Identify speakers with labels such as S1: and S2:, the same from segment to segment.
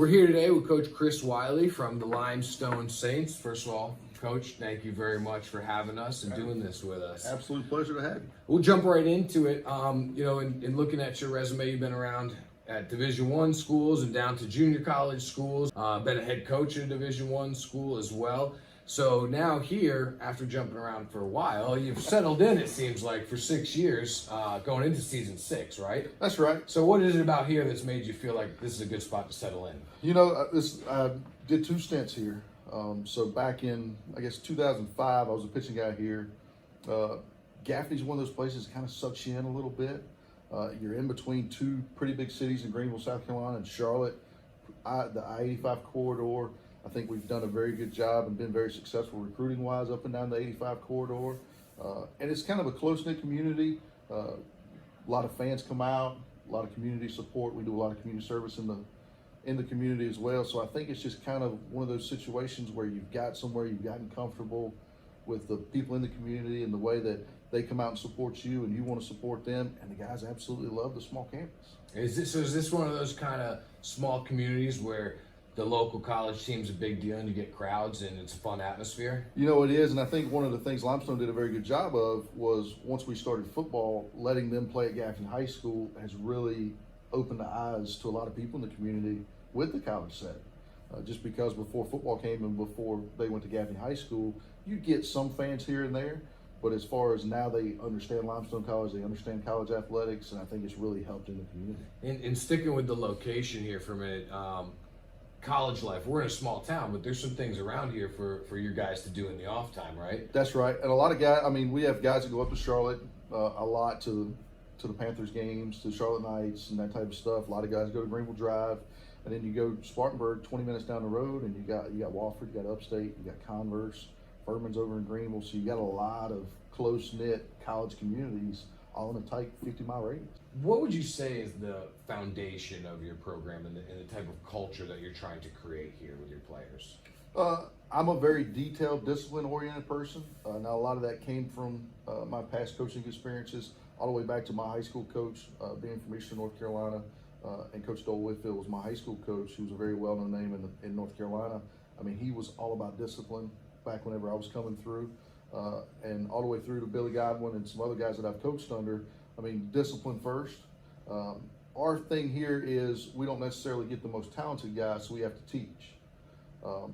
S1: We're here today with Coach Chris Wiley from the Limestone Saints. First of all, Coach, thank you very much for having us and doing this with us.
S2: Absolute pleasure to have you.
S1: We'll jump right into it. In looking at your resume, you've been around at Division I schools and down to junior college schools. Been a head coach at a Division I school as well. So now here, after jumping around for a while, you've settled in, it seems like, for 6 years, going into season 6, right?
S2: That's right.
S1: So what is it about here that's made you feel like this is a good spot to settle in?
S2: You know, I did 2 stints here. So back in, I guess, 2005, I was a pitching guy here. Gaffney's one of those places that kind of sucks you in a little bit. You're in between 2 pretty big cities in Greenville, South Carolina, and Charlotte. The I-85 corridor. I think we've done a very good job and been very successful recruiting-wise up and down the 85 corridor. And it's kind of a close-knit community. A lot of fans come out, a lot of community support. We do a lot of community service in the community as well. So I think it's just kind of one of those situations where you've got somewhere you've gotten comfortable with the people in the community and the way that they come out and support you and you want to support them. And the guys absolutely love the small campus.
S1: Is this one of those kind of small communities where the local college team's a big deal and you get crowds and it's a fun atmosphere?
S2: You know, it is, and I think one of the things Limestone did a very good job of was once we started football, letting them play at Gaffney High School has really opened the eyes to a lot of people in the community with the college setting. Just because before football came and before they went to Gaffney High School, you get some fans here and there, but as far as now they understand Limestone College, they understand college athletics, and I think it's really helped in the community.
S1: And sticking with the location here for a minute, college life, we're in a small town, but there's some things around here for your guys to do in the off time, right?
S2: That's right. And a lot of guys, I mean, we have guys that go up to Charlotte a lot to the Panthers games, to Charlotte Knights and that type of stuff. A lot of guys go to Greenville Drive, and then you go to Spartanburg 20 minutes down the road, and you got Wofford, you got Upstate, you got Converse, Furman's over in Greenville. So you got a lot of close-knit college communities all in a tight 50-mile radius.
S1: What would you say is the foundation of your program and the type of culture that you're trying to create here with your players?
S2: I'm a very detailed, discipline-oriented person. Now, a lot of that came from my past coaching experiences, all the way back to my high school coach, being from Eastern North Carolina, and Coach Dole Whitfield was my high school coach, who was a very well-known name in North Carolina. I mean, he was all about discipline back whenever I was coming through, and all the way through to Billy Godwin and some other guys that I've coached under. I mean, discipline first. Our thing here is we don't necessarily get the most talented guys, so we have to teach.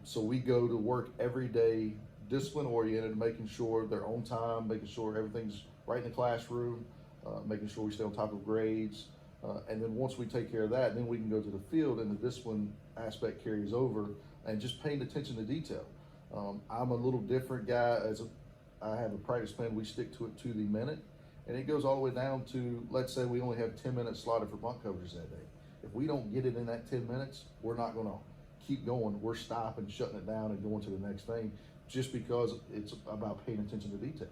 S2: So we go to work every day, discipline-oriented, making sure they're on time, making sure everything's right in the classroom, making sure we stay on top of grades. And then once we take care of that, then we can go to the field and the discipline aspect carries over and just paying attention to detail. I'm a little different guy. I have a practice plan, we stick to it to the minute. And it goes all the way down to, let's say we only have 10 minutes slotted for bunt coverage that day. If we don't get it in that 10 minutes, we're not going to keep going. We're stopping, shutting it down, and going to the next thing, just because it's about paying attention to detail.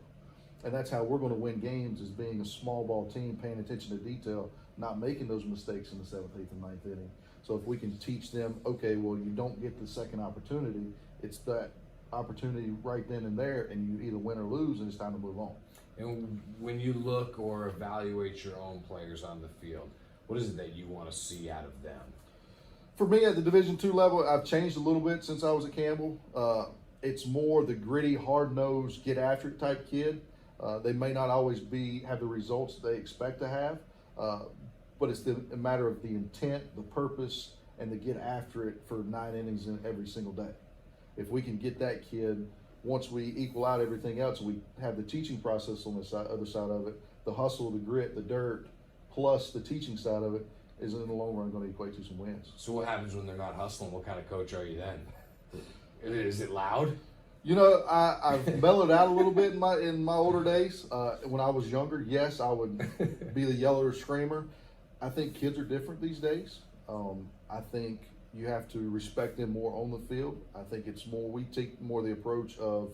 S2: And that's how we're going to win games, is being a small ball team, paying attention to detail, not making those mistakes in the 7th, 8th, and 9th inning. So if we can teach them, okay, well, you don't get the second opportunity, it's that opportunity right then and there, and you either win or lose, and it's time to move on.
S1: And when you look or evaluate your own players on the field, what is it that you want to see out of them?
S2: For me, at the Division II level, I've changed a little bit since I was at Campbell. It's more the gritty, hard-nosed, get-after-it type kid. They may not always have the results they expect to have, but it's a matter of the intent, the purpose, and the get after it for 9 innings in every single day. If we can get that kid, once we equal out everything else, we have the teaching process on the other side of it, the hustle, the grit, the dirt, plus the teaching side of it is in the long run going to equate to some wins.
S1: So what happens when they're not hustling? What kind of coach are you then? Is it loud?
S2: You know, I've mellowed out a little bit in my older days. When I was younger, yes, I would be the yeller or screamer. I think kids are different these days. I think you have to respect them more on the field. I think we take more the approach of,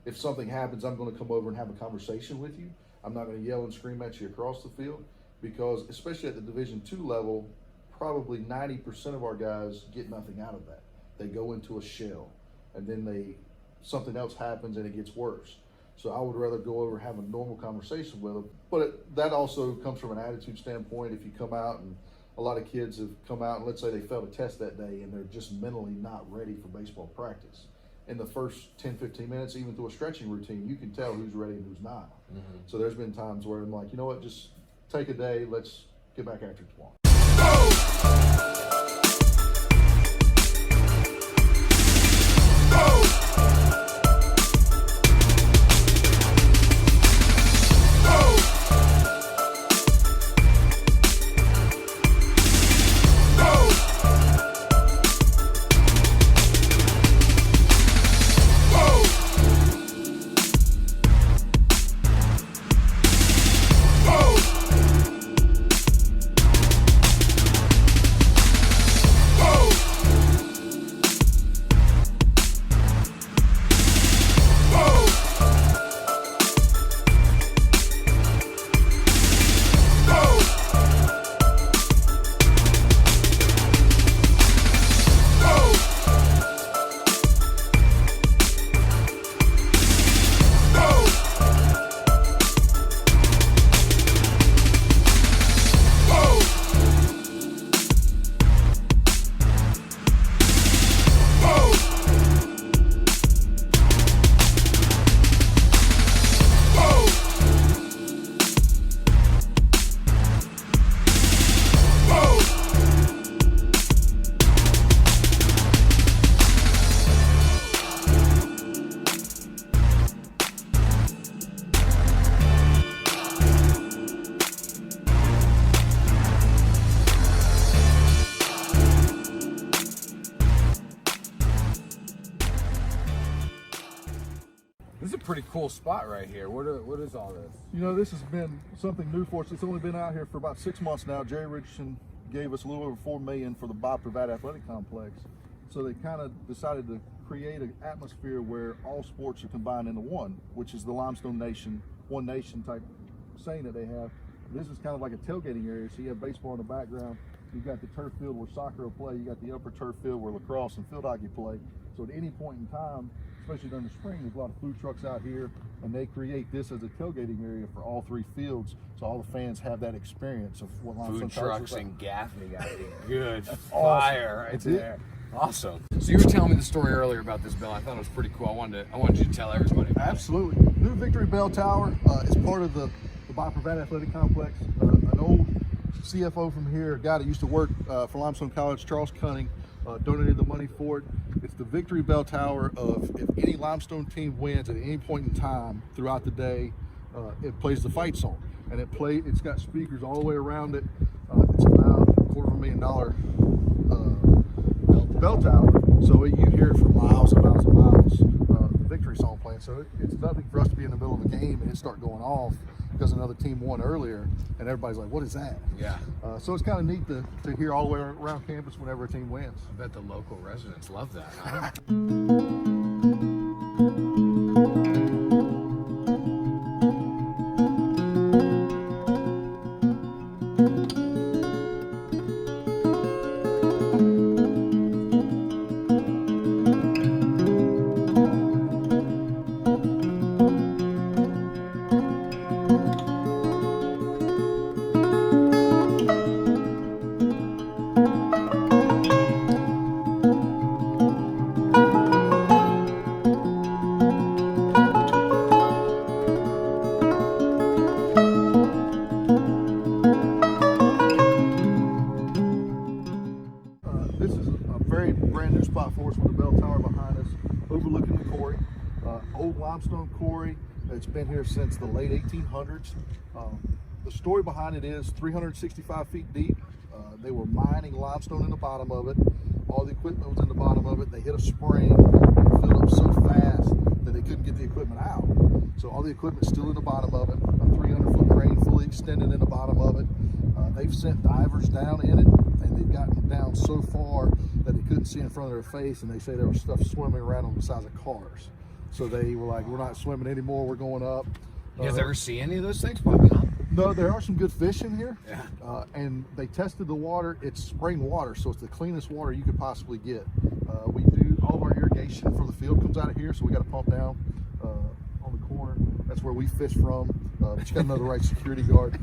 S2: if something happens, I'm going to come over and have a conversation with you. I'm not going to yell and scream at you across the field, because especially at the Division II level, probably 90% of our guys get nothing out of that. They go into a shell, and then something else happens and it gets worse. So I would rather go over and have a normal conversation with them. But that also comes from an attitude standpoint. If you come out and a lot of kids have come out and let's say they failed a test that day and they're just mentally not ready for baseball practice. In the first 10, 15 minutes, even through a stretching routine, you can tell who's ready and who's not. So there's been times where I'm like, you know what, just take a day, let's get back after it tomorrow.
S1: This is a pretty cool spot right here. What is all this?
S2: You know, this has been something new for us. It's only been out here for about 6 months now. Jerry Richardson gave us a little over $4 million for the Bob Pravat Athletic Complex. So they kind of decided to create an atmosphere where all sports are combined into one, which is the Limestone Nation, One Nation type saying that they have. This is kind of like a tailgating area. So you have baseball in the background. You've got the turf field where soccer will play. You got the upper turf field where lacrosse and field hockey play. So at any point in time, especially during the spring, there's a lot of food trucks out here, and they create this as a tailgating area for all three fields, so all the fans have that experience of what Limestone
S1: Food trucks and Gaffney got to be good
S2: Awesome.
S1: fire right there. Awesome. So you were telling me the story earlier about this bell. I thought it was pretty cool. I wanted you to tell everybody.
S2: Absolutely. New Victory Bell Tower is part of the Bob Pravat Athletic Complex. An old CFO from here, a guy that used to work for Limestone College, Charles Cunning, donated the money for it. It's the Victory Bell Tower of if any Limestone team wins at any point in time throughout the day, it plays the fight song. And it's got speakers all the way around it. It's about $250,000 bell tower. So you hear it for miles and miles and miles, the victory song playing. So it's nothing for us to be in the middle of a game and it start going off because another team won earlier and everybody's like, what is that?
S1: Yeah.
S2: So it's kind of neat to hear all the way around campus whenever a team wins.
S1: I bet the local residents love that, huh?
S2: This is a very brand new spot for us with the bell tower behind us, overlooking the quarry. Old limestone quarry. It's been here since the late 1800s. The story behind it is 365 feet deep. They were mining limestone in the bottom of it. All the equipment was in the bottom of it. They hit a spring and it filled up so fast that they couldn't get the equipment out. So all the equipment's still in the bottom of it. A 300-foot crane fully extended in the bottom of it. They've sent divers down in it, and they've gotten down so far that they couldn't see in front of their face, and they say there was stuff swimming around on the size of cars. So they were like, we're not swimming anymore, we're going up.
S1: You guys ever see any of those things popping up?
S2: No, there are some good fish in here.
S1: Yeah.
S2: And they tested the water. It's spring water, so it's the cleanest water you could possibly get. We do all of our irrigation for the field comes out of here, so we got a pump down on the corner. That's where we fish from. But you got to know the right security guard.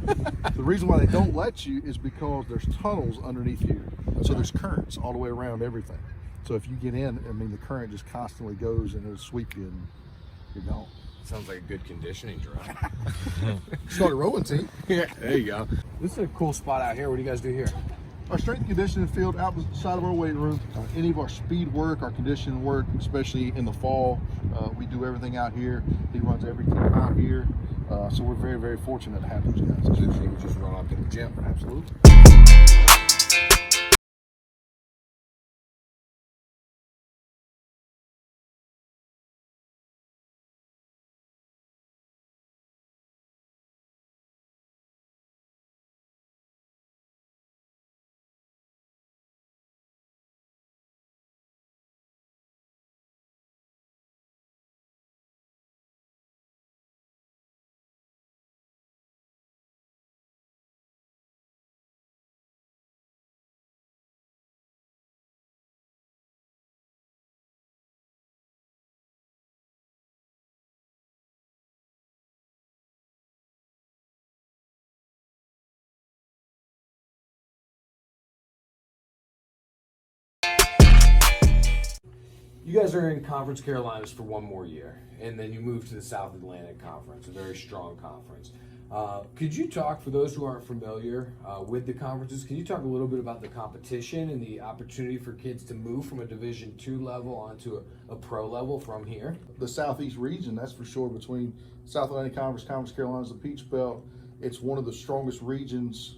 S2: The reason why they don't let you is because there's tunnels underneath here. So there's currents all the way around everything. So if you get in, I mean, the current just constantly goes and it'll sweep you and you're gone.
S1: Sounds like a good conditioning drill.
S2: Start a rowing team.
S1: Yeah, there you go. This is a cool spot out here. What do you guys do here?
S2: Our strength and conditioning field outside of our weight room. Any of our speed work, our conditioning work, especially in the fall, we do everything out here. He runs every team out here. So we're very, very fortunate to have those guys.
S1: So you can just run up to the gym.
S2: Absolutely.
S1: You guys are in Conference Carolinas for one more year, and then you move to the South Atlantic Conference, a very strong conference. Could you talk, for those who aren't familiar with the conferences, can you talk a little bit about the competition and the opportunity for kids to move from a Division II level onto a pro level from here?
S2: The Southeast region, that's for sure, between South Atlantic Conference, Conference Carolinas, the Peach Belt, it's one of the strongest regions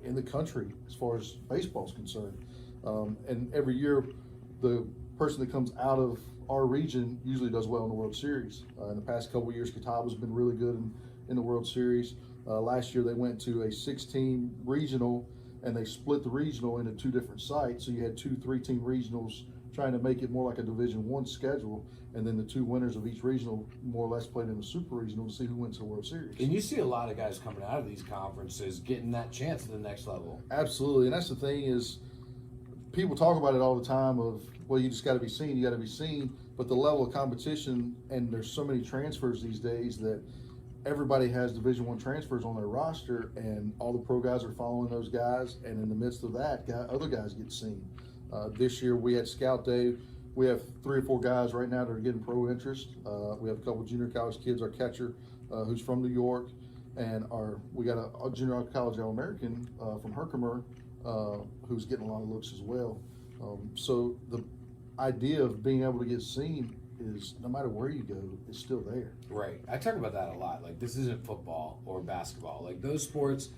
S2: in the country as far as baseball is concerned. And every year, the person that comes out of our region usually does well in the World Series. In the past couple of years, Catawba's been really good in the World Series. Last year, they went to a 6-team regional, and they split the regional into 2 different sites. So you had 2 3-team regionals trying to make it more like a Division I schedule, and then the 2 winners of each regional more or less played in the Super Regional to see who wins the World Series.
S1: And you see a lot of guys coming out of these conferences getting that chance at the next level.
S2: Absolutely, and that's the thing is, people talk about it all the time of, well, you just got to be seen, you got to be seen, but the level of competition, and there's so many transfers these days that everybody has Division I transfers on their roster, and all the pro guys are following those guys, and in the midst of that, other guys get seen. This year we had Scout Day. We have 3 or 4 guys right now that are getting pro interest. We have a couple junior college kids, our catcher, who's from New York, and we got a junior college All-American from Herkimer, who's getting a lot of looks as well. So the idea of being able to get seen is, no matter where you go, it's still there.
S1: Right. I talk about that a lot. Like, this isn't football or basketball. Like, those sports,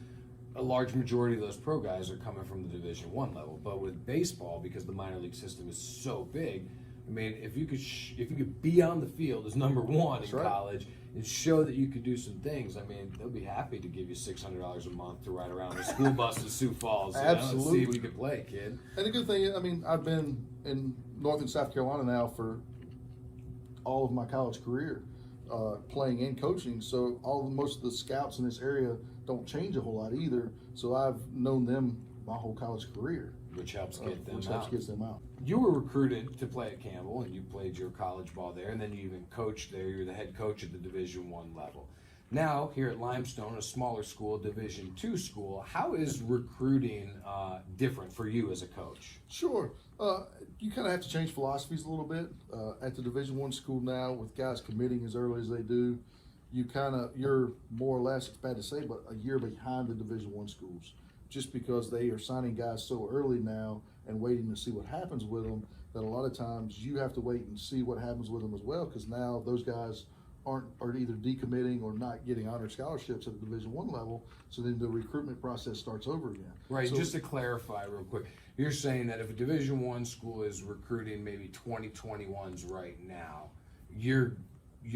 S1: a large majority of those pro guys are coming from the Division I level. But with baseball, because the minor league system is so big, I mean, if you could be on the field as number 1 in college and show that you could do some things, I mean, they'll be happy to give you $600 a month to ride around a school bus to Sioux Falls.
S2: Absolutely.
S1: And see if you can play, kid.
S2: And the good thing, I mean, I've been in North and South Carolina now for all of my college career, playing and coaching. So most of the scouts in this area don't change a whole lot either. So I've known them my whole college career.
S1: Which helps get them
S2: helps get them out.
S1: You were recruited to play at Campbell, and you played your college ball there, and then you even coached there. You were the head coach at the Division I level. Now, here at Limestone, a smaller school, Division II school, how is recruiting different for you as a coach?
S2: Sure. You kind of have to change philosophies a little bit. At the Division I school now, with guys committing as early as they do, you're more or less, it's bad to say, but a year behind the Division I schools, just because they are signing guys so early now and waiting to see what happens with them, that a lot of times you have to wait and see what happens with them as well, because now those guys are either decommitting or not getting honor scholarships at the Division I level, so then the recruitment process starts over again.
S1: Right,
S2: so,
S1: just to clarify real quick, you're saying that if a Division I school is recruiting maybe 2021s right now, you're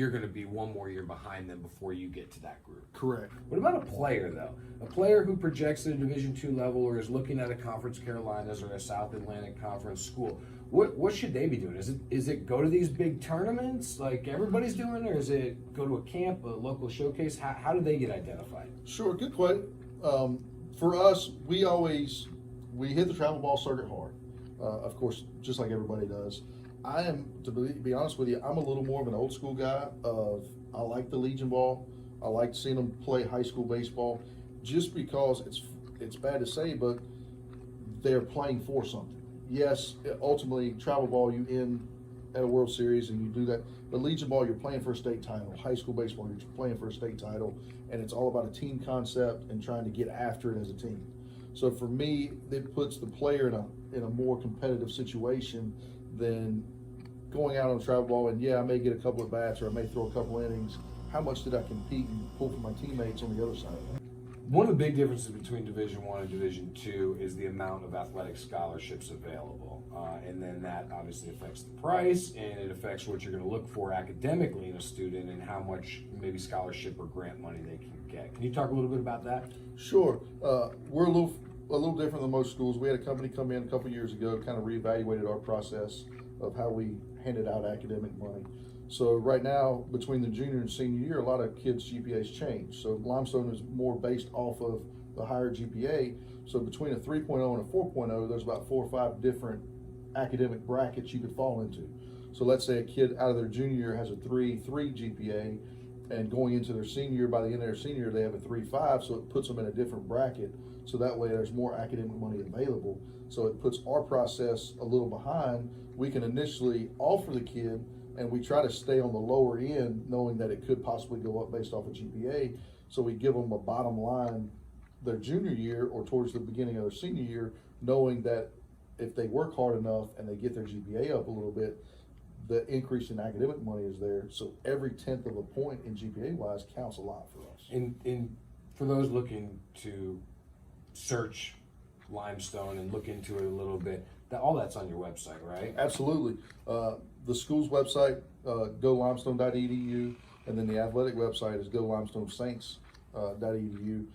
S1: going to be one more year behind them before you get to that group.
S2: Correct.
S1: What about a player, though? A player who projects at a Division II level or is looking at a Conference Carolinas or a South Atlantic Conference school, what should they be doing? Is it go to these big tournaments like everybody's doing, or is it go to a camp, a local showcase? How do they get identified?
S2: Sure, good question. For us, we hit the travel ball circuit hard, of course, just like everybody does. I am, to be honest with you, I'm a little more of an old school guy of, I like the Legion ball. I like seeing them play high school baseball just because it's bad to say, but they're playing for something. Yes, ultimately, travel ball, you end at a World Series and you do that. But Legion ball, you're playing for a state title. High school baseball, you're playing for a state title. And it's all about a team concept and trying to get after it as a team. So for me, it puts the player in a more competitive situation than going out on travel ball. And yeah, I may get a couple of bats or I may throw a couple innings. How much did I compete and pull from my teammates on the other side?
S1: One of the big differences between Division I and Division II is the amount of athletic scholarships available. And then that obviously affects the price, and it affects what you're going to look for academically in a student and how much maybe scholarship or grant money they can get. Can you talk a little bit about that?
S2: Sure. We're a little different than most schools. We had a company come in a couple years ago, kind of reevaluated our process of how we handed out academic money. So right now, between the junior and senior year, a lot of kids' GPAs change. So Limestone is more based off of the higher GPA. So between a 3.0 and a 4.0, there's about 4 or 5 different academic brackets you could fall into. So let's say a kid out of their junior year has a 3.3 GPA, and going into their senior year, by the end of their senior year, they have a 3.5, so it puts them in a different bracket. So that way there's more academic money available. So it puts our process a little behind. We can initially offer the kid, and we try to stay on the lower end, knowing that it could possibly go up based off of GPA. So we give them a bottom line their junior year or towards the beginning of their senior year, knowing that if they work hard enough and they get their GPA up a little bit, the increase in academic money is there. So every 10th of a point in GPA wise counts a lot for us.
S1: And for those looking to search Limestone and look into it a little bit, all that's on your website, right?
S2: Absolutely. The school's website, golimestone.edu, and then the athletic website is golimestonesaints.edu.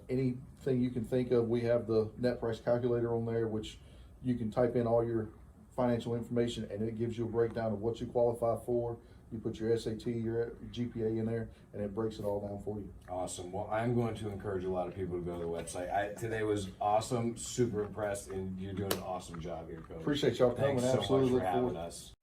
S2: Anything you can think of, we have the net price calculator on there, which you can type in all your financial information and it gives you a breakdown of what you qualify for. You put your SAT, your GPA in there, and it breaks it all down for you.
S1: Awesome. Well, I'm going to encourage a lot of people to go to the website. Today was awesome, super impressed, and you're doing an awesome job here, Coach.
S2: Appreciate y'all coming.
S1: Thanks so
S2: Absolutely.
S1: much for having us.